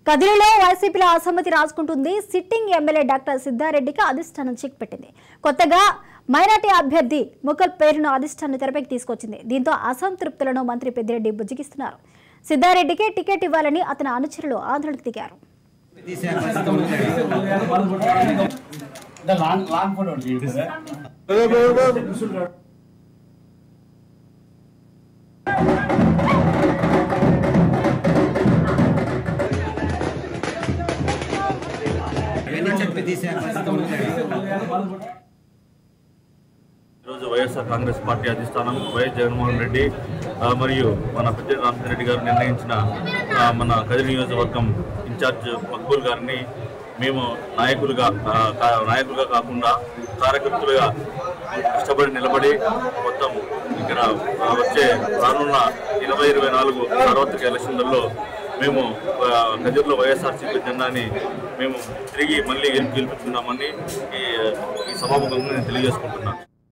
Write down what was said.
కదిరిలో వైసీపీలో అసమ్మతి రాజుకుంటుంది. Sitting MLA doctor సిద్ధారెడ్డికి అధిష్టానం చెక్ పెట్టింది. కొత్తగా మైనార్టీ అభ్యర్థి ముకల్ పేరును అధిష్టానం తెరపైకి తీసుకొచ్చింది. దీంతో అసంతృప్తులను మంత్రి పెద్దిరెడ్డి బుజ్జగిస్తున్నారు. సిద్ధారెడ్డికి టికెట్ ఇవ్వాలని అతని అనుచరులు ఆందోళనకు దిగారు. ఈరోజు వైఎస్ఆర్ కాంగ్రెస్ పార్టీ అధిష్టానం వైఎస్ జగన్మోహన్ రెడ్డి మరియు మన పెద్దిరెడ్డి రామచంద్రరెడ్డి గారు నిర్ణయించిన మన కదిరి నియోజకవర్గం ఇన్ఛార్జ్ మక్బూల్ గారిని మేము నాయకులుగా కాకుండా కార్యకర్తలుగా కష్టపడి నిలబడి మొత్తం ఇక్కడ వచ్చే రానున్న 2024 సార్వత్రిక ఎలక్షన్లలో మేము కదిరిలో వైఎస్ఆర్సీపీ జెండాని మేము తిరిగి మళ్ళీ గెలిపించుకున్నామని ఈ సభాముఖంగా నేను తెలియజేసుకుంటున్నాను.